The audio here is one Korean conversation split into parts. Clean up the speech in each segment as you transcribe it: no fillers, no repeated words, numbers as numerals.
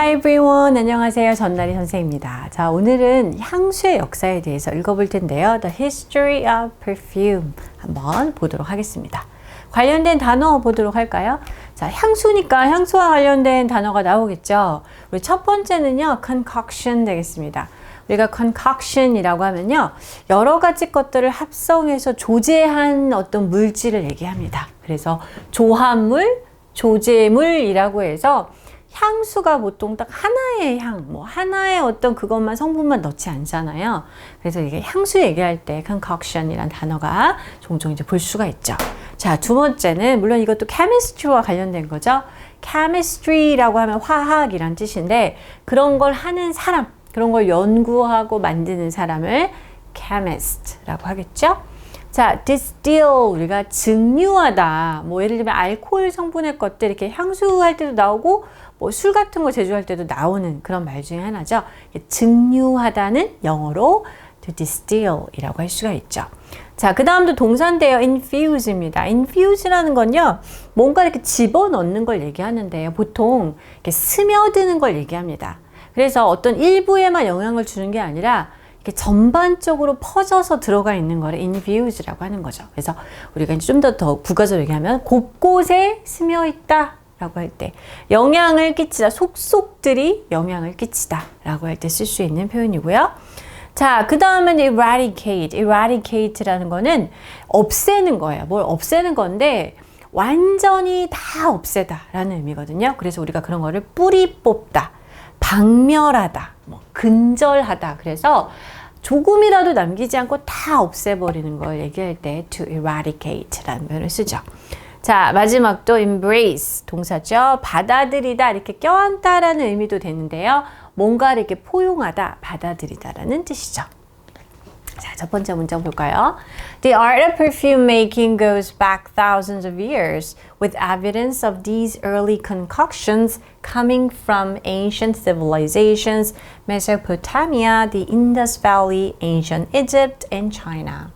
Hi everyone. 안녕하세요. 전나리 선생입니다. 자, 오늘은 향수의 역사에 대해서 읽어볼 텐데요. The History of Perfume 한번 보도록 하겠습니다. 관련된 단어 보도록 할까요? 자, 향수니까 향수와 관련된 단어가 나오겠죠. 우리 첫 번째는요, concoction 되겠습니다. 우리가 concoction이라고 하면요, 여러 가지 것들을 합성해서 조제한 어떤 물질을 얘기합니다. 그래서 조합물, 조제물이라고 해서 향수가 보통 딱 하나의 향, 하나의 어떤 그것만 성분만 넣지 않잖아요. 그래서 이게 향수 얘기할 때 concoction이란 단어가 종종 이제 볼 수가 있죠. 자, 두 번째는 물론 이것도 chemistry와 관련된 거죠. chemistry라고 하면 화학이란 뜻인데 그런 걸 하는 사람, 그런 걸 연구하고 만드는 사람을 chemist라고 하겠죠. 자, distill, 우리가 증류하다. 예를 들면 알코올 성분의 것들 이렇게 향수할 때도 나오고 술 같은 거 제조할 때도 나오는 그런 말 중에 하나죠. 증류하다는 영어로 to distill이라고 할 수가 있죠. 자, 그 다음도 동사인데요. infuse입니다. infuse라는 건요, 뭔가 이렇게 집어넣는 걸 얘기하는데요. 보통 이렇게 스며드는 걸 얘기합니다. 그래서 어떤 일부에만 영향을 주는 게 아니라 이렇게 전반적으로 퍼져서 들어가 있는 거를 infuse라고 하는 거죠. 그래서 우리가 이제 좀 더 부가적으로 얘기하면 곳곳에 스며 있다 라고 할 때 영향을 끼치다, 속속들이 영향을 끼치다 라고 할 때 쓸 수 있는 표현이고요. 자, 그 다음은 eradicate라는 거는 없애는 거예요. 뭘 없애는 건데 완전히 다 없애다 라는 의미거든요. 그래서 우리가 그런 거를 뿌리 뽑다, 박멸하다, 근절하다. 그래서 조금이라도 남기지 않고 다 없애버리는 걸 얘기할 때 to eradicate라는 표현을 쓰죠. 자, 마지막도 embrace 동사죠. 받아들이다, 이렇게 껴안다라는 의미도 되는데요. 뭔가를 이렇게 포용하다, 받아들이다라는 뜻이죠. 자, 첫 번째 문장 볼까요? The art of perfume making goes back thousands of years, with evidence of these early concoctions coming from ancient civilizations, Mesopotamia, the Indus Valley, ancient Egypt, and China.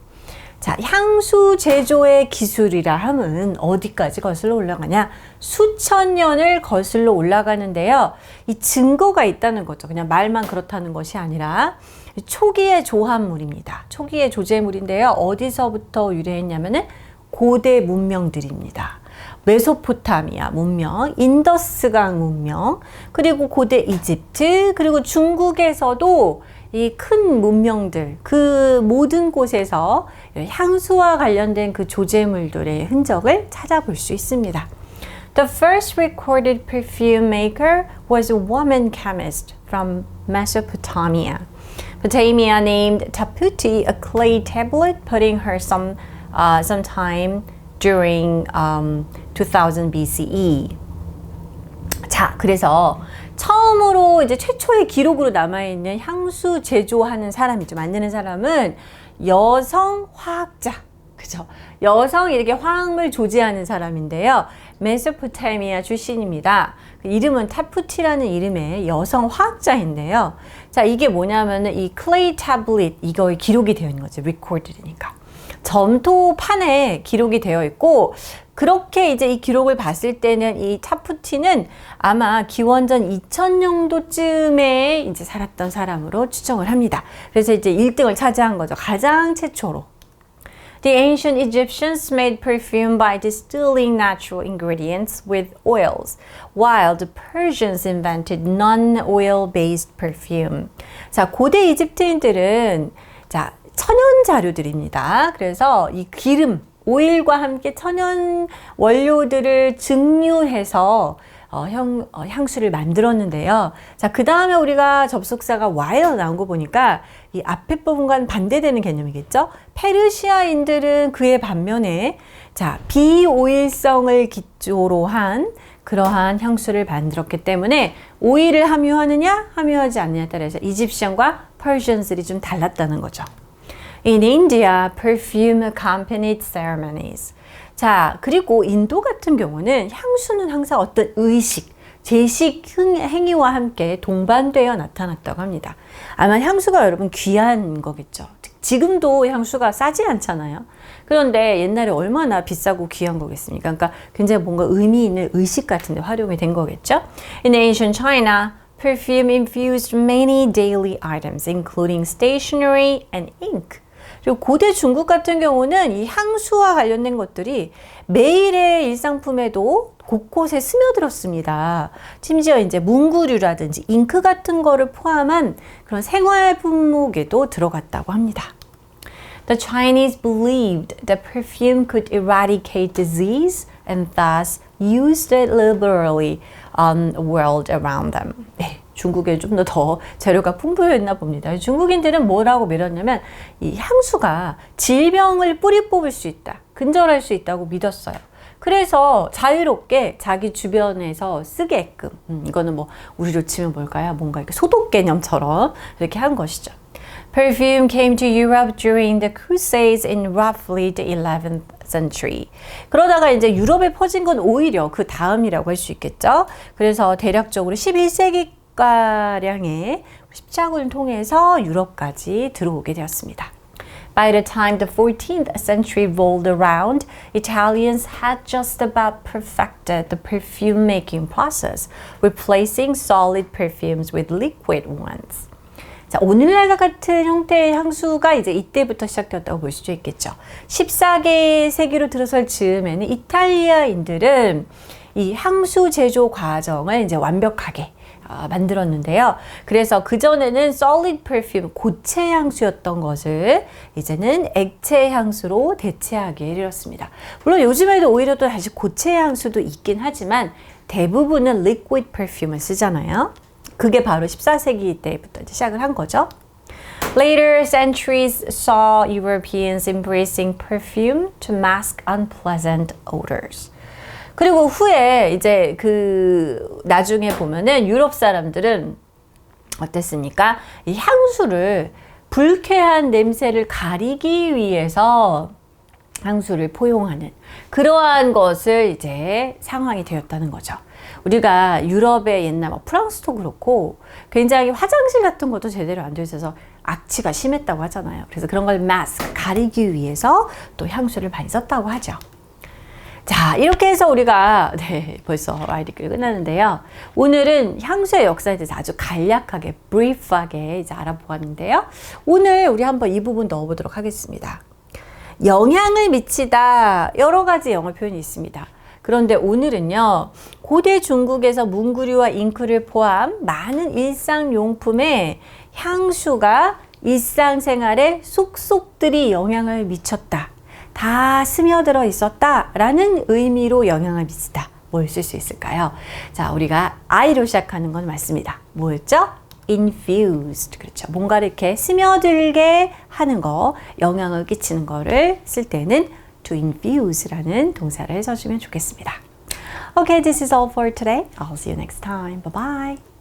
자, 향수 제조의 기술이라 함은 어디까지 거슬러 올라가냐? 수천 년을 거슬러 올라가는데요. 이 증거가 있다는 거죠. 그냥 말만 그렇다는 것이 아니라 초기의 조합물입니다. 초기의 조제물인데요. 어디서부터 유래했냐면은 고대 문명들입니다. 메소포타미아 문명, 인더스강 문명, 그리고 고대 이집트, 그리고 중국에서도 이 큰 문명들, 그 모든 곳에서 향수와 관련된 그 조제물들의 흔적을 찾아볼 수 있습니다. The first recorded perfume maker was a woman chemist from Mesopotamia. Mesopotamia named Taputi, a clay tablet, putting her sometime during 2000 BCE. 자, 그래서 처음으로 이제 최초의 기록으로 남아있는 향수 제조하는 사람이죠. 만드는 사람은 여성 화학자. 그죠? 여성 이렇게 화학물 조제하는 사람인데요. 메소포타미아 출신입니다. 그 이름은 타푸티라는 이름의 여성 화학자인데요. 자, 이게 뭐냐면은 이 clay tablet, 이거에 기록이 되어 있는 거죠. recorded니까. 점토판에 기록이 되어 있고, 그렇게 이제 이 기록을 봤을 때는 이 타푸티는 아마 기원전 2000년도쯤에 이제 살았던 사람으로 추정을 합니다. 그래서 이제 1등을 차지한 거죠. 가장 최초로. The ancient Egyptians made perfume by distilling natural ingredients with oils, while the Persians invented non-oil-based perfume. 자, 고대 이집트인들은 자, 천연 자료들입니다. 그래서 이 기름, 오일과 함께 천연 원료들을 증류해서 향수를 만들었는데요. 자, 그 다음에 우리가 접속사가 while 나온 거 보니까 이 앞에 부분과는 반대되는 개념이겠죠. 페르시아인들은 그의 반면에 자, 비오일성을 기초로 한 그러한 향수를 만들었기 때문에 오일을 함유하느냐 함유하지 않느냐에 따라서 이집시안과 퍼시안들이 좀 달랐다는 거죠. In India, perfume accompanied ceremonies. 자, 그리고 인도 같은 경우는 향수는 항상 어떤 의식, 제식 행위와 함께 동반되어 나타났다고 합니다. 아마 향수가 여러분 귀한 거겠죠. 지금도 향수가 싸지 않잖아요. 그런데 옛날에 얼마나 비싸고 귀한 거겠습니까? 그러니까 굉장히 뭔가 의미 있는 의식 같은 데 활용이 된 거겠죠. In ancient China, Perfume infused many daily items, including stationery and ink. 그리고 고대 중국 같은 경우는 이 향수와 관련된 것들이 매일의 일상품에도 곳곳에 스며들었습니다. 심지어 이제 문구류라든지 잉크 같은 거를 포함한 그런 생활 품목에도 들어갔다고 합니다. The Chinese believed that perfume could eradicate disease and thus used it liberally on the world around them. 네, 중국에 좀 더 재료가 풍부했나 봅니다. 중국인들은 뭐라고 믿었냐면 이 향수가 질병을 뿌리 뽑을 수 있다, 근절할 수 있다고 믿었어요. 그래서 자유롭게 자기 주변에서 쓰게끔 이거는 뭐 우리로 치면 뭘까요? 뭔가 이렇게 소독 개념처럼 이렇게 한 것이죠. Perfume came to Europe during the Crusades in roughly the 11th century. 그러다가 이제 유럽에 퍼진 건 오히려 그 다음이라고 할 수 있겠죠. 그래서 대략적으로 11세기가량의 십자군을 통해서 유럽까지 들어오게 되었습니다. By the time the 14th century rolled around, Italians had just about perfected the perfume making process, replacing solid perfumes with liquid ones. 자, 오늘날과 같은 형태의 향수가 이제 이때부터 시작되었다고 볼 수 있겠죠. 14세기로 들어설 즈음에는 이탈리아인들은 이 향수 제조 과정을 이제 완벽하게 만들었는데요. 그래서 그전에는 solid perfume, 고체 향수였던 것을 이제는 액체 향수로 대체하게 이르렀습니다. 물론 요즘에도 오히려 또 다시 고체 향수도 있긴 하지만 대부분은 liquid perfume을 쓰잖아요. 그게 바로 14세기 때부터 시작을 한 거죠. Later centuries saw Europeans embracing perfume to mask unpleasant odors. 그리고 후에 이제 그 나중에 보면은 유럽 사람들은 어땠습니까? 이 향수를 불쾌한 냄새를 가리기 위해서 향수를 포용하는 그러한 것을 이제 상황이 되었다는 거죠. 우리가 유럽의 옛날 뭐 프랑스도 그렇고 굉장히 화장실 같은 것도 제대로 안 되어 있어서 악취가 심했다고 하잖아요. 그래서 그런 걸 마스크, 가리기 위해서 또 향수를 많이 썼다고 하죠. 자, 이렇게 해서 우리가 벌써 아이디클 끝났는데요. 오늘은 향수의 역사에 대해서 아주 간략하게, 브리프하게 이제 알아보았는데요. 오늘 우리 한번 이 부분 넣어보도록 하겠습니다. 영향을 미치다, 여러 가지 영어 표현이 있습니다. 그런데 오늘은요, 고대 중국에서 문구류와 잉크를 포함 많은 일상용품에 향수가 일상생활에 속속들이 영향을 미쳤다. 다 스며들어 있었다 라는 의미로 영향을 미치다. 뭘 쓸 수 있을까요? 자, 우리가 I로 시작하는 건 맞습니다. 뭐였죠? infused. 그렇죠. 뭔가를 이렇게 스며들게 하는 거, 영향을 끼치는 거를 쓸 때는 to infuse라는 동사를 써주면 좋겠습니다. Okay, this is all for today. I'll see you next time. Bye bye.